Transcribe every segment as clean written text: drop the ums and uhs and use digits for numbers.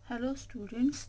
Hello students,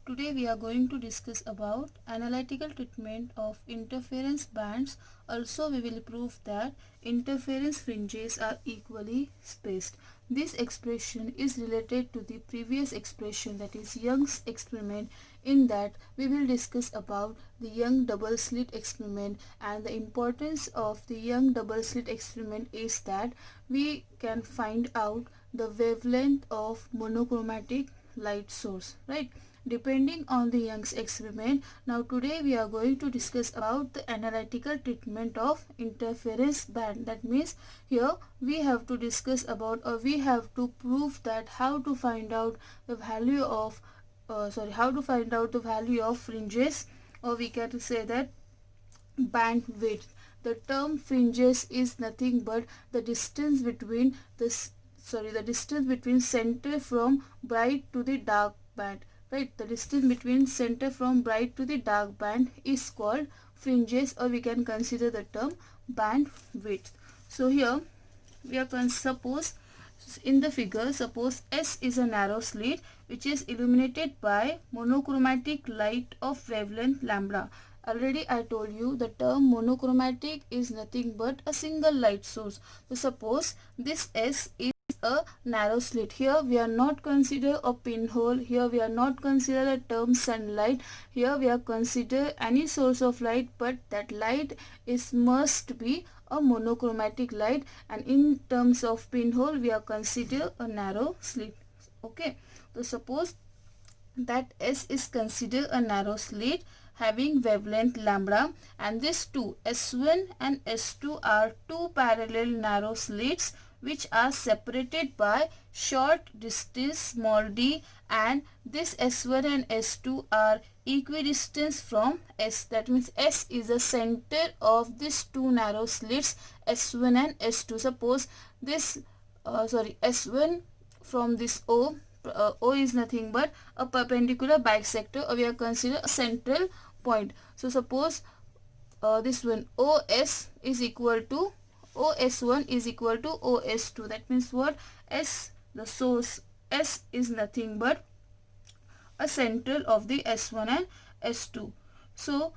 today we are going to discuss about analytical treatment of interference bands. Also we will prove that interference fringes are equally spaced. This expression is related to the previous expression, that is Young's experiment, in that we will discuss about the Young double slit experiment, and the importance of the Young double slit experiment is that we can find out the wavelength of monochromatic light source, right, depending on the Young's experiment. Now today we are going to discuss about the analytical treatment of interference band. That means here we have to discuss about, or we have to prove that how to find out the value of fringes, or we can say that bandwidth. The term fringes is nothing but the distance between the distance between center from bright to the dark band, right? The distance between center from bright to the dark band is called fringes, or we can consider the term bandwidth. So here we are suppose in the figure, suppose S is a narrow slit which is illuminated by monochromatic light of wavelength lambda. Already I told you the term monochromatic is nothing but a single light source. So suppose this S is a narrow slit. Here we are not consider a pinhole. Here we are not consider the term sunlight. Here we are consider any source of light, but that light is must be a monochromatic light, and in terms of pinhole we are consider a narrow slit. Okay, so suppose that S is considered a narrow slit having wavelength lambda, and these two S1 and S2 are two parallel narrow slits which are separated by short distance small d, and this S1 and S2 are equidistant from S. That means S is the center of these two narrow slits S1 and S2. Suppose this S1 from this O is nothing but a perpendicular bisector, or we are consider a central point. So suppose this one OS is equal to OS1 is equal to OS2. That means what? S, the source S is nothing but a central of the S1 and S2. So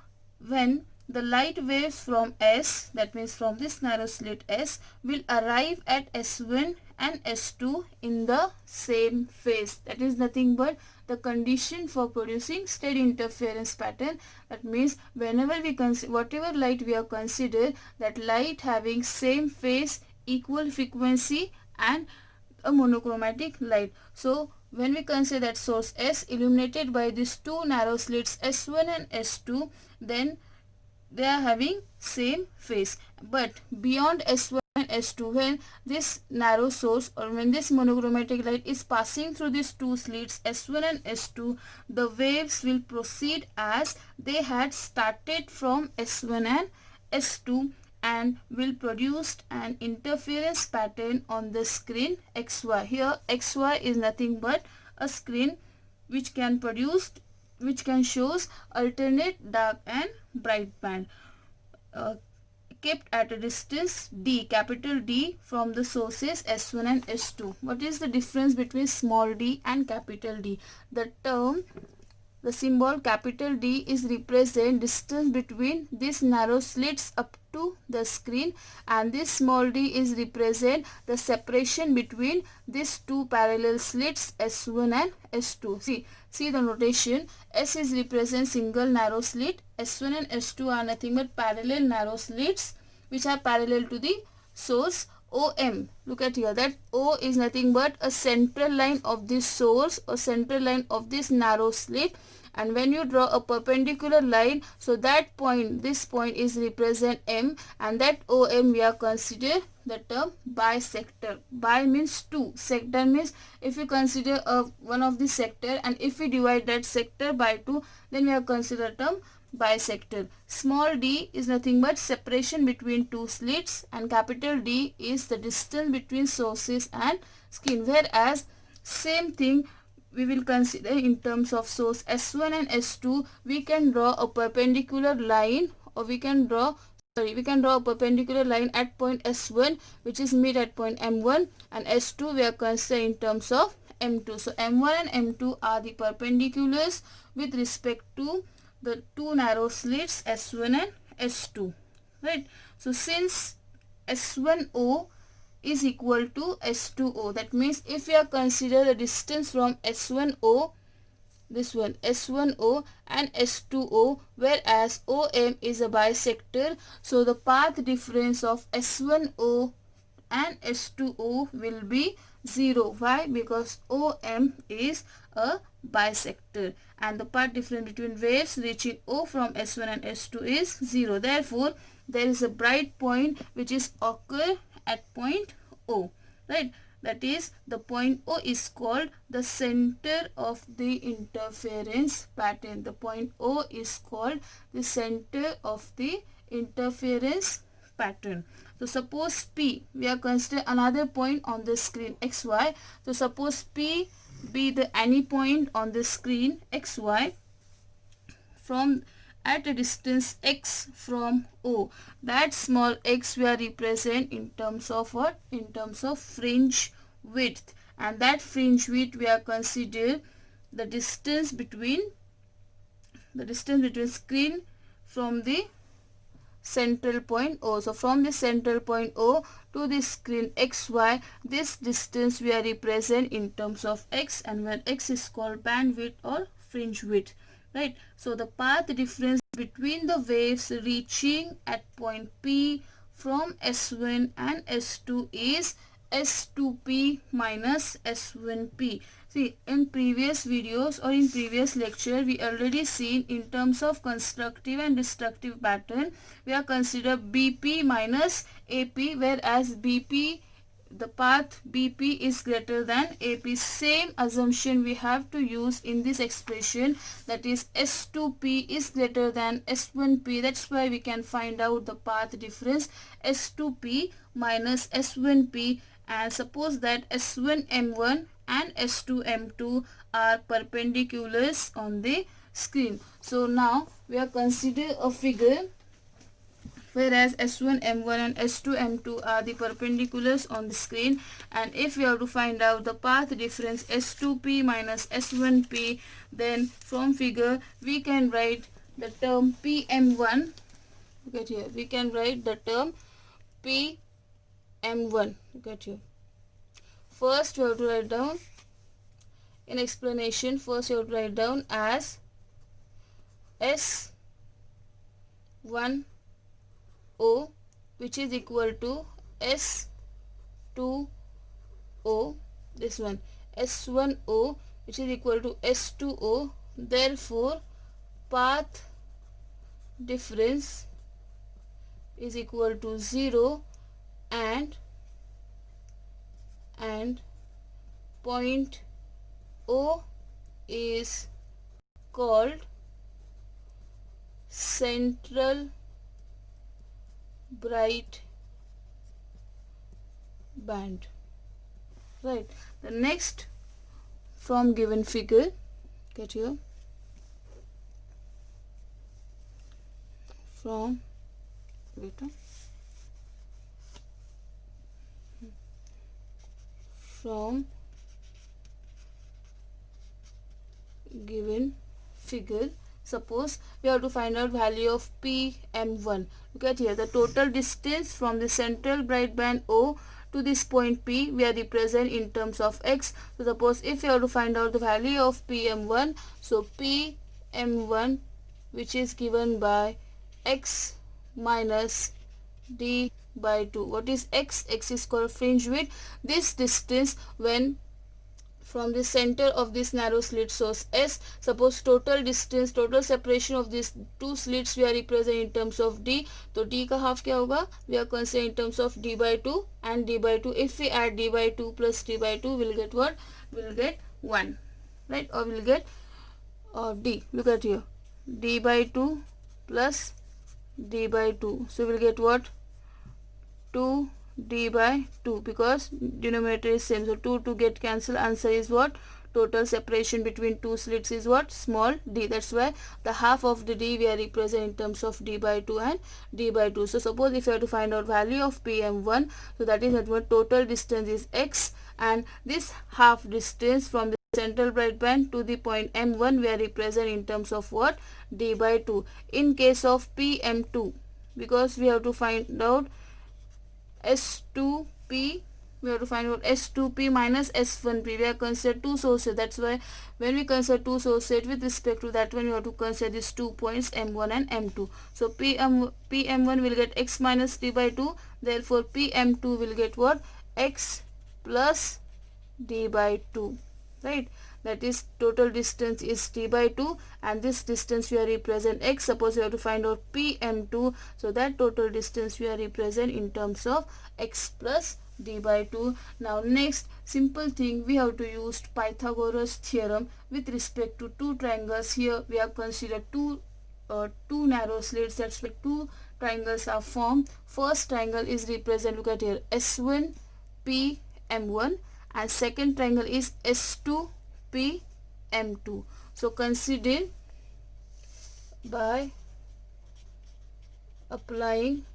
when the light waves from S, that means from this narrow slit S, will arrive at S1 and S2 in the same phase. That is nothing but the condition for producing steady interference pattern. That means whenever we consider whatever light we are considered, that light having same phase, equal frequency, and a monochromatic light. So when we consider that source S illuminated by these two narrow slits S1 and S2, then they are having same phase. But beyond S1 and S2, when this narrow source, or when this monochromatic light is passing through these two slits S1 and S2, the waves will proceed as they had started from S1 and S2, and will produce an interference pattern on the screen XY. Here XY is nothing but a screen which can shows alternate dark and bright band kept at a distance D, capital D, from the sources S1 and S2. What is the difference between small d and capital D? The symbol capital D is represent distance between these narrow slits up to the screen, and this small d is represent the separation between these two parallel slits S1 and S2. See the notation. S is represent single narrow slit. S1 and S2 are nothing but parallel narrow slits which are parallel to the source OM. Look at here, that O is nothing but a central line of this source, or central line of this narrow slit, and when you draw a perpendicular line, so that point, this point is represent M, and that OM we are consider the term bisector. Bi means two, sector means if you consider one of the sector, and if we divide that sector by two, then we are consider term bisector. Small d is nothing but separation between two slits, and capital D is the distance between sources and screen. Whereas same thing we will consider in terms of source S1 and S2, we can draw a perpendicular line, or we can draw a perpendicular line at point S1 which is mid at point M1, and S2 we are considering in terms of M2. So M1 and M2 are the perpendiculars with respect to the two narrow slits S1 and S2. Right. So since S1O is equal to S2O, that means if we are consider the distance from S1O, this one S1O and S2O, whereas OM is a bisector, so the path difference of S1O and S2O will be 0. Why? Because OM is a bisector and the path difference between waves reaching O from S1 and S2 is 0. Therefore, there is a bright point which is occur at point O. Right? That is, the point O is called the center of the interference pattern. The point O is called the center of the interference pattern. So suppose P, we are considering another point on the screen XY. So suppose P be the any point on the screen XY from at a distance x from O. That small x we are represent in terms of what? In terms of fringe width, and that fringe width we are consider the distance between screen from the central point O. So from the central point O to the screen XY, this distance we are represent in terms of x, and where x is called bandwidth or fringe width. Right. So the path difference between the waves reaching at point P from S1 and S2 is S2P minus S1P. See, in previous videos or in previous lecture, we already seen in terms of constructive and destructive pattern, we are consider BP minus AP, whereas BP, the path BP is greater than AP. Same assumption we have to use in this expression, that is S2P is greater than S1P. That's why we can find out the path difference S2P minus S1P, and suppose that S1M1 and S2M2 are perpendiculars on the screen. So now we are consider a figure whereas S1M1 and S2M2 are the perpendiculars on the screen, and if we have to find out the path difference S2P minus S1P, then from figure we can write the term PM1. Look at here, we can write the term PM1. Look at here. First we have to write down in explanation, first you have to write down as S1O, which is equal to S2O, this one S1O, which is equal to S2O. Therefore path difference is equal to 0, and point O is called central bright band. Right. The next, from given figure, get here, from given figure, suppose we have to find out value of PM1. Look at here, the total distance from the central bright band O to this point P we are represent in terms of x. So suppose if you have to find out the value of PM1, so PM1, which is given by x minus d by 2. What is x? X is called fringe width. This distance when from the center of this narrow slit source S, suppose total distance, total separation of these two slits we are represent in terms of d. So d का half क्या होगा? We are considering in terms of d by 2 and d by 2. If we add d by 2 plus d by 2, we'll get what? We'll get 1, right? Or we'll get d. Look at here, d by 2 plus d by 2. So we'll get what? 2 d by 2, because denominator is same. So 2 get cancelled. Answer is what? Total separation between two slits is what? Small d. That's why the half of the d we are represent in terms of d by 2 and d by 2. So suppose if you have to find out value of PM1, so that is that what total distance is x and this half distance from the central bright band to the point M1 we are represent in terms of what? D by 2. In case of PM2, because we have to find out S2P, we have to find out S2P minus S1P. We are considered two sources. That's why when we consider two sources with respect to that one, we have to consider these 2 points M1 and M2. So PM1 will get X minus D by 2. Therefore PM2 will get what? X plus D by 2. Right? That is, total distance is D by 2, and this distance we are represent X. Suppose we have to find out PM2, so that total distance we are represent in terms of X plus D by 2. Now next simple thing, we have to use Pythagoras theorem with respect to two triangles. Here we have considered two narrow slits. That's why two triangles are formed. First triangle is represent, look at here, S1 P M1, and second triangle is S2 P M2. So consider by applying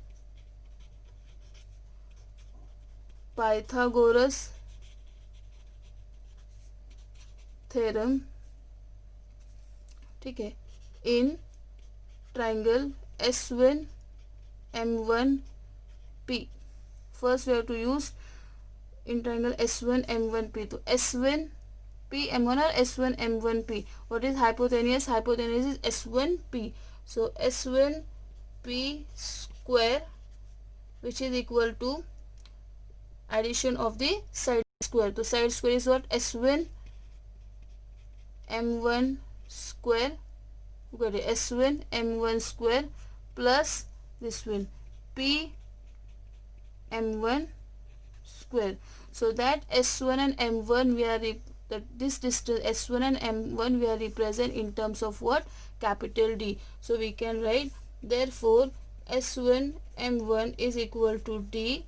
Pythagoras theorem, okay, in triangle S1 M1 P. First we have to use in triangle S1 M1 P. So S1 P M1 or S1 M1 P. What is hypotenuse? Hypotenuse is S1 P. So S1 P square, which is equal to addition of the side square. So side square is what? S1 M1 square. Look at it, S1 M1 square plus this one P M1 square. So that S1 and M1 we are this distance S1 and M1 we are represent in terms of what? Capital D. So we can write, therefore S1 M1 is equal to D,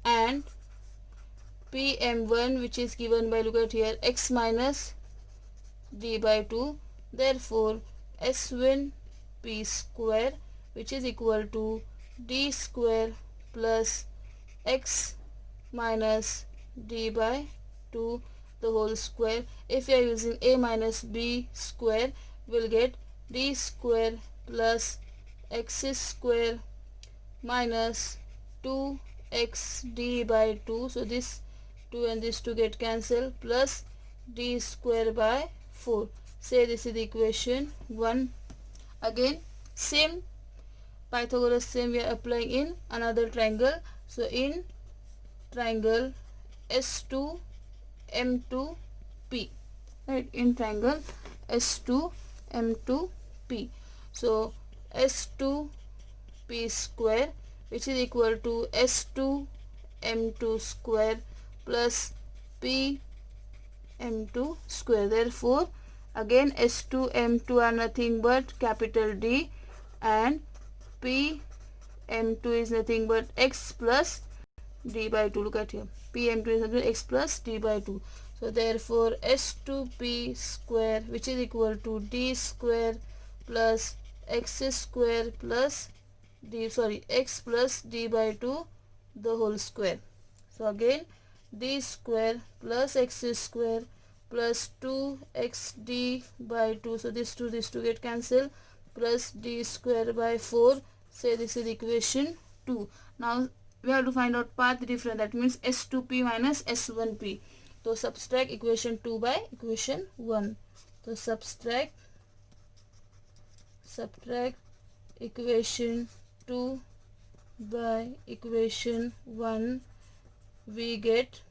and PM1, which is given by, look at here, X minus D by 2. Therefore S1 P square, which is equal to D square plus X minus D by 2 the whole square. If we are using A minus B square, we will get D square plus X square minus 2XD by 2. So this 2 and this 2 get cancelled, plus D square by 4. Say this is the equation 1. Again same Pythagoras theorem we are applying in another triangle. So in triangle S2 M2 P, right, in triangle S2 M2 P. So S2 P square, which is equal to S2 M2 square plus P M2 square. Therefore again S2 M2 are nothing but capital D, and P M2 is nothing but X plus D by 2. Look at here, PM2 is nothing but X plus D by 2. So therefore S2P square, which is equal to D square plus X square plus X plus D by 2 the whole square. So again D square plus X square plus 2XD by 2. So this 2 get cancelled, plus D square by 4. Say this is equation 2. Now we have to find out path difference. That means S2P minus S1P. So subtract equation 2 by equation 1. So subtract equation 2 by equation 1. We get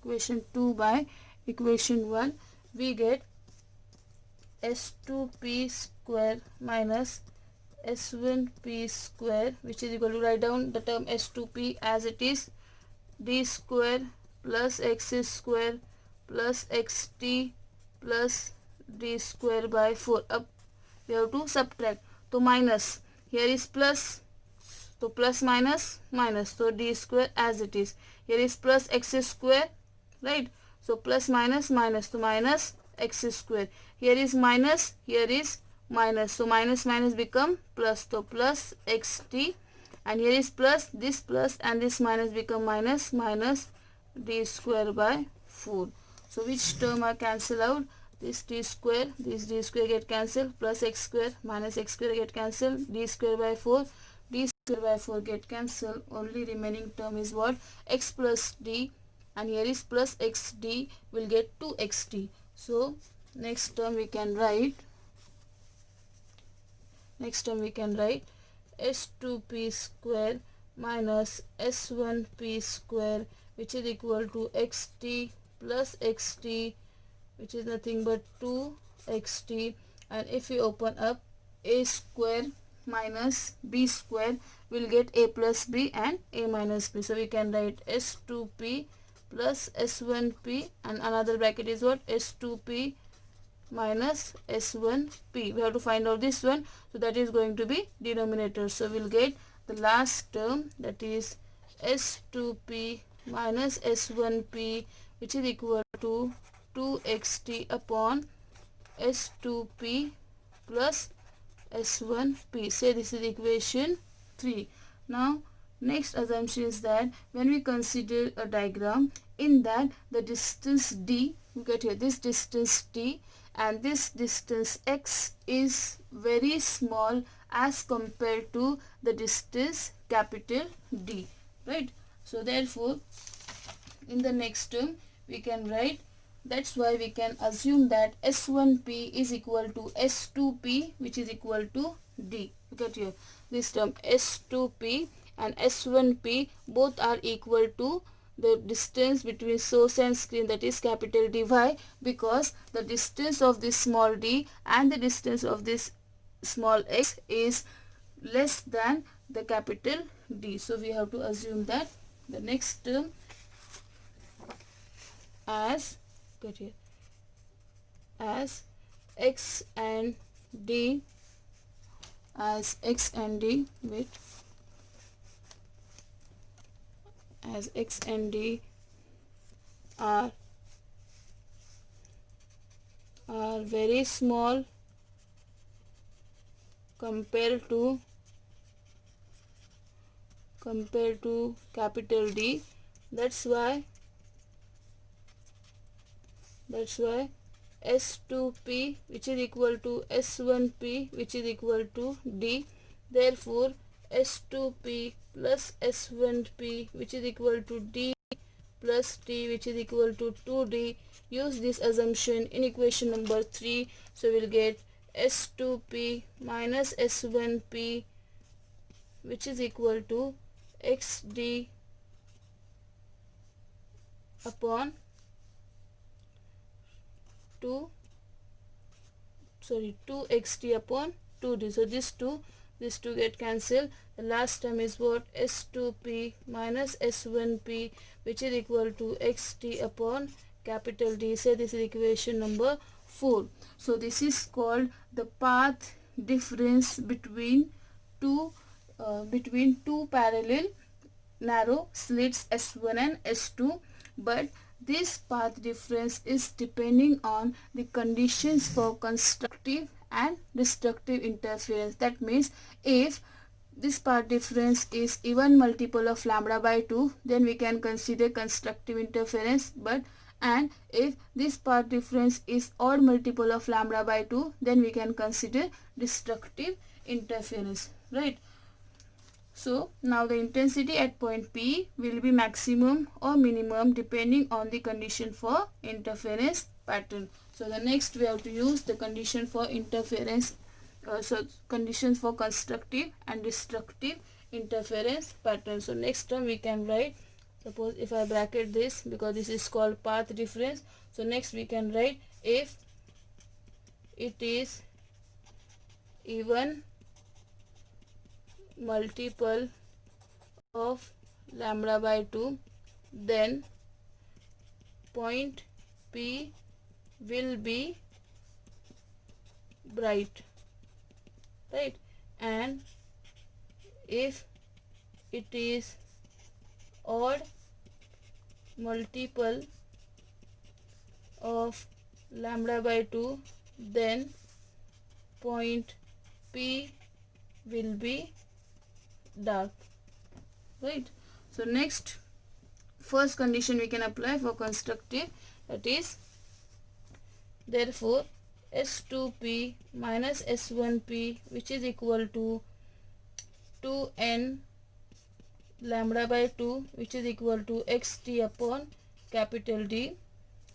equation 2 by equation 1. We get S2P square minus S1P square, which is equal to, write down the term S2P as it is, D square plus X square plus XT plus D square by 4. Up we have to subtract. So minus, here is plus, so plus minus minus, so D square as it is. Here is plus X square, right? So plus minus minus, so minus X square. Here is minus, here is minus, so minus minus become plus, so plus XT, and here is plus, this plus and this minus become minus, minus d square by 4. So which term are cancelled out? This d square get cancelled, plus x square minus x square get cancelled, d square by 4, d square by 4 get cancelled. Only remaining term is what? X plus d, and here is plus xd, will get 2xt. So next term we can write s2p square minus s1p square, which is equal to xt plus xt, which is nothing but 2xt. And if we open up, a square minus b square will get a plus b and a minus b. So we can write s2p plus s1p, and another bracket is what? s2p minus s1p. We have to find out this one, so that is going to be denominator. So we'll get the last term, that is s2p minus s1p, which is equal to 2xt upon s2p plus s1p. Say this is equation 3. Now next assumption is that when we consider a diagram, in that the distance d, look at here, this distance d and this distance x is very small as compared to the distance capital D, right? So therefore in the next term we can write, that's why we can assume that s1p is equal to s2p, which is equal to d. Look at here, this term s2p and s1p both are equal to the distance between source and screen, that is capital dy, because the distance of this small d and the distance of this small x is less than the capital D. So we have to assume that the next term as, get here, as x and d, wait, as x and d are very small compared to capital D. That's why s2p, which is equal to s1p, which is equal to d. Therefore s2p plus s1p, which is equal to d plus d, which is equal to 2d. Use this assumption in equation number 3. So we'll get s2p minus s1p, which is equal to xd upon 2xt upon 2d. So this two get cancelled. The last term is what? s2p minus s1p, which is equal to xt upon capital D. Say this is equation number 4. So this is called the path difference between two parallel narrow slits S1 and S2, but this path difference is depending on the conditions for constructive and destructive interference. That means if this path difference is even multiple of lambda by 2, then we can consider constructive interference, and if this path difference is odd multiple of lambda by 2, then we can consider destructive interference, right? So now the intensity at point P will be maximum or minimum depending on the condition for interference pattern. So the next we have to use the condition for interference, conditions for constructive and destructive interference pattern. So next term we can write, suppose if I bracket this, because this is called path difference. So next we can write, if it is even multiple of lambda by 2, then point P will be bright, right? And if it is odd multiple of lambda by 2, then point P will be dark, right? So next, first condition we can apply for constructive, that is therefore S2p minus S1p, which is equal to 2n lambda by 2, which is equal to xt upon capital D.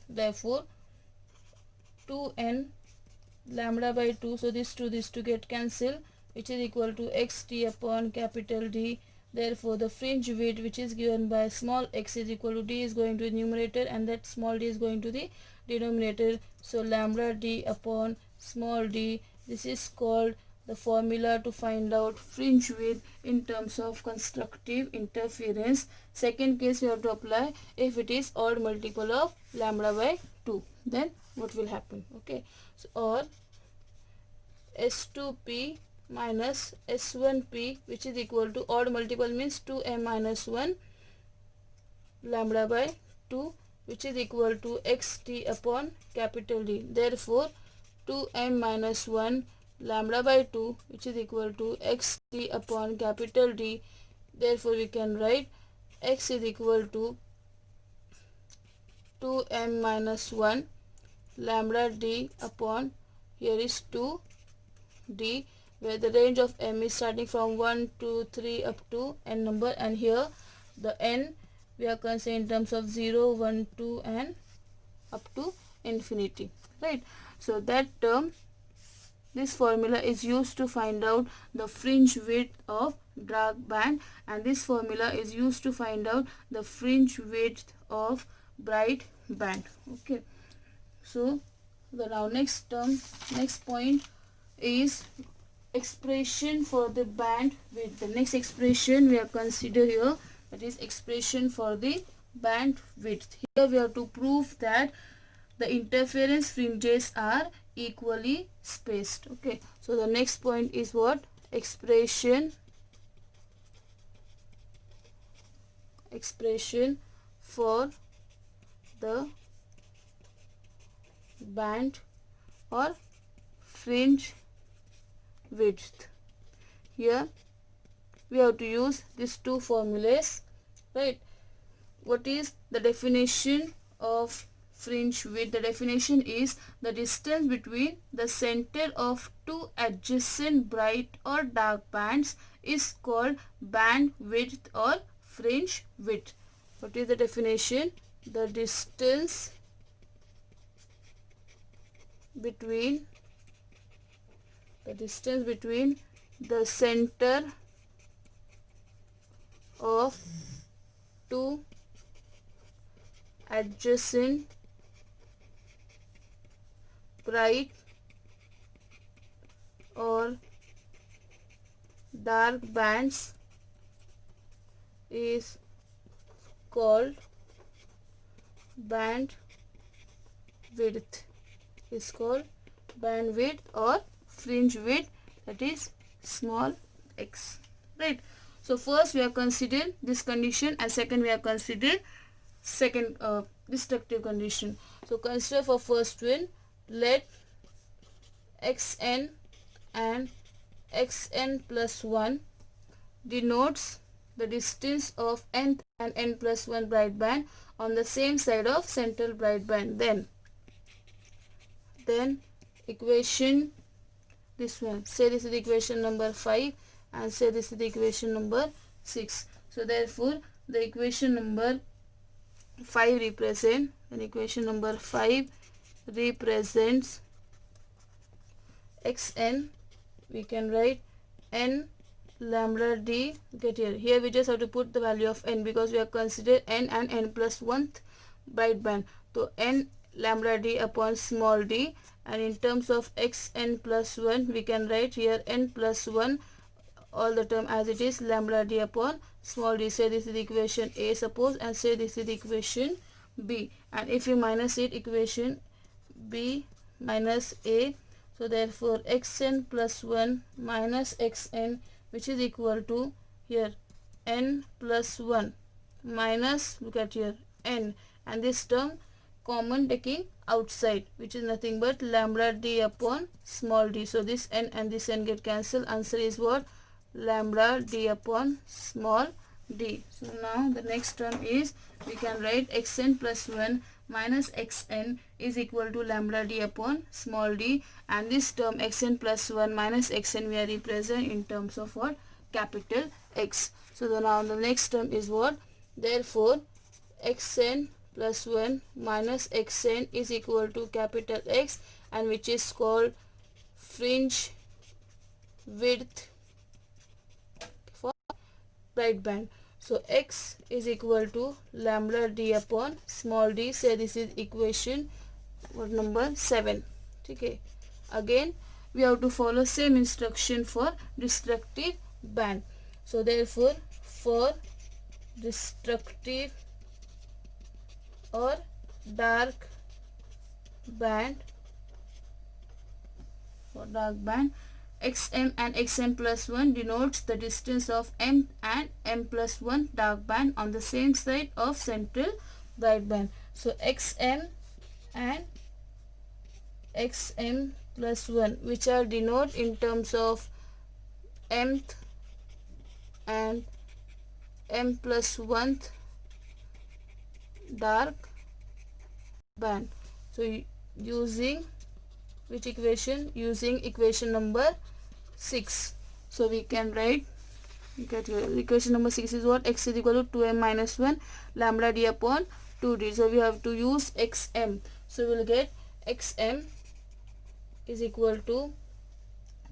Therefore 2n lambda by 2, so this 2 get cancelled, which is equal to xt upon capital D. Therefore the fringe width, which is given by small x is equal to d, is going to the numerator and that small d is going to the denominator. So lambda d upon small d, this is called the formula to find out fringe width in terms of constructive interference. Second case we have to apply if it is odd multiple of lambda by 2, then what will happen? Okay, so or S2p minus S1p, which is equal to odd multiple means 2m minus 1 lambda by 2, which is equal to xt upon capital D. Therefore 2m minus 1 lambda by 2, which is equal to xt upon capital D. Therefore we can write x is equal to 2m minus 1 lambda d upon, here is 2d, where the range of m is starting from 1 2 3 up to n number, and here the n we are considering in terms of 0 1 2 and up to infinity, right? So that term, this formula is used to find out the fringe width of dark band, and this formula is used to find out the fringe width of bright band. Okay, so the now next point is expression for the band width. The next expression we have considered here, that is expression for the band width. Here we have to prove that the interference fringes are equally spaced. Okay, so the next point is what? Expression for the band or fringe width. Here we have to use these two formulas, right? What is the definition of fringe width? The definition is the distance between the center of two adjacent bright or dark bands is called band width or fringe width. What is the definition? The distance between the center of two adjacent bright or dark bands is called band width, or fringe width, that is small x, right? So first we have considered this condition, and second we have considered second destructive condition. So consider for first one, let xn and xn plus 1 denotes the distance of nth and n plus 1 bright band on the same side of central bright band. Then equation, this one, say this is equation number 5 and say this is the equation number 6. So therefore the equation number 5 represents xn. We can write n lambda d. Get here we just have to put the value of n because we have considered n and n plus 1th bright band. So n lambda d upon small d, and in terms of xn plus 1 we can write here n plus 1 all the term as it is, lambda d upon small d. Say this is equation A suppose, and say this is equation B, and if you minus it, equation B minus A. So therefore xn plus 1 minus xn, which is equal to here n plus 1 minus, look at here, n, and this term common taking outside, which is nothing but lambda d upon small d. So this n and this n get cancelled. Answer is what? Lambda d upon small D. So now the next term is, we can write xn plus 1 minus xn is equal to lambda d upon small d, and this term xn plus 1 minus xn we are represent in terms of what? Capital X. So now the next term is what? Therefore xn plus 1 minus xn is equal to capital X, and which is called fringe width for bright band. So x is equal to lambda d upon small d. Say this is equation what number 7. Okay. Again we have to follow same instruction for destructive band. So therefore for destructive or dark band, xm and xm plus 1 denotes the distance of m and m plus 1 dark band on the same side of central bright band. So xm and xm plus 1, which are denoted in terms of mth and m plus 1th dark band. So using which equation? Using equation number 6. So we can write, equation number 6 is what? X is equal to 2m minus 1 lambda d upon 2d. So we have to use xm. So we will get xm is equal to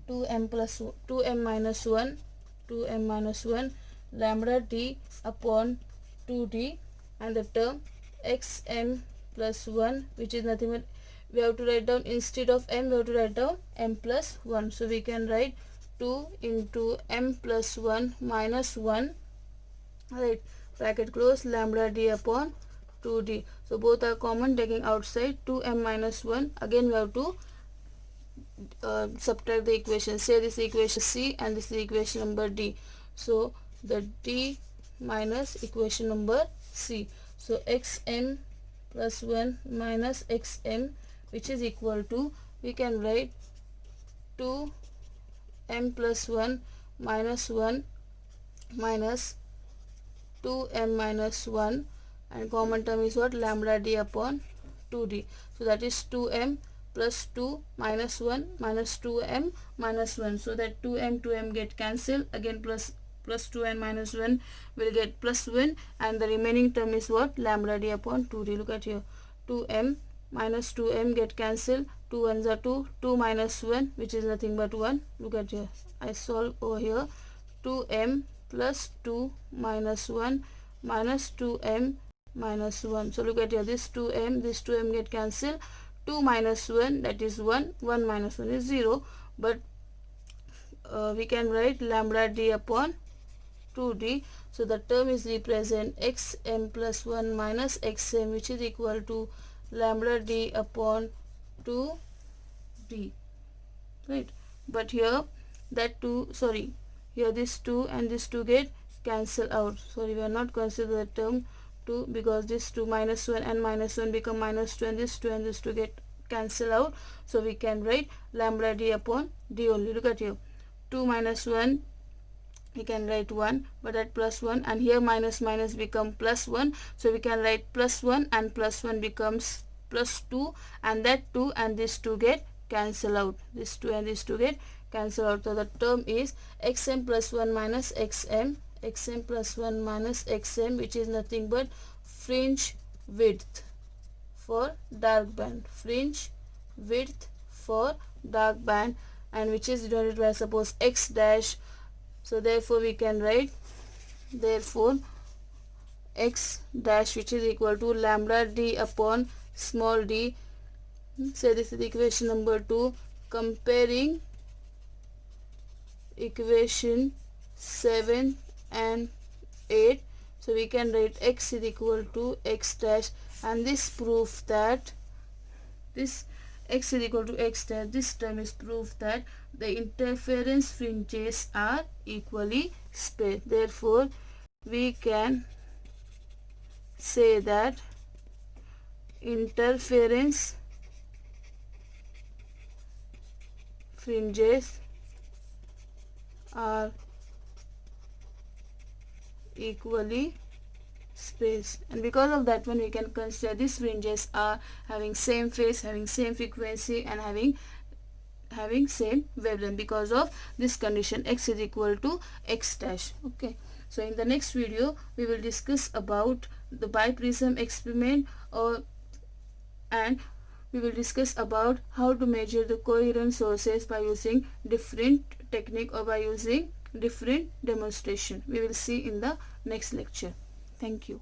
2m minus 1 lambda d upon 2d, and the term xm plus 1, which is nothing but, we have to write down, instead of m we have to write down m plus 1. So we can write 2 into m plus 1 minus 1, right, bracket close, lambda d upon 2d. So both are common, taking outside 2m minus 1. Again we have to subtract the equation. Say this equation C and this is equation number D. So the D minus equation number C. So xm plus 1 minus xm, which is equal to, we can write 2m plus 1 minus 1 minus 2m minus 1, and common term is what? Lambda d upon 2d. So that is 2m plus 2 minus 1 minus 2m minus 1. So that 2m get cancelled. Again plus 2 and minus 1 will get plus 1, and the remaining term is what? Lambda d upon 2d. Look at here. 2m minus 2m get cancelled. 2 ones are 2. 2 minus 1, which is nothing but 1. Look at here. I solve over here. 2m plus 2 minus 1 minus 2m minus 1. So look at here. This 2m get cancelled. 2 minus 1, that is 1. 1 minus 1 is 0. But we can write lambda d upon 2d. So the term is represent xm plus 1 minus xm, which is equal to lambda d upon 2d, right? But here that 2, sorry, here this 2 and this 2 get cancel out. Sorry, we are not consider the term 2, because this 2 minus 1 and minus 1 become minus 2, and this 2 and this 2 get cancel out. So we can write lambda d upon d only. Look at here. 2 minus 1, we can write 1, but at plus 1, and here minus minus become plus 1. So we can write plus 1 and plus 1 becomes plus 2, and that 2 and this 2 get cancel out. This 2 and this 2 get cancel out. So the term is xm plus 1 minus xm plus 1 minus xm, which is nothing but fringe width for dark band. Fringe width for dark band, and which is denoted by, suppose, x dash. So therefore we can write, therefore x dash, which is equal to lambda d upon small d. Say this is equation number 2. Comparing equation 7 and 8, so we can write x is equal to x dash, and this proof that this x is equal to x dash, this term is proof that the interference fringes are equally spaced. Therefore we can say that interference fringes are equally spaced, and because of that one we can consider these fringes are having same phase, having same frequency, and having same wavelength because of this condition x is equal to x dash. Okay, so in the next video we will discuss about the biprism experiment, and we will discuss about how to measure the coherent sources by using different technique or by using different demonstration. We will see in the next lecture. Thank you.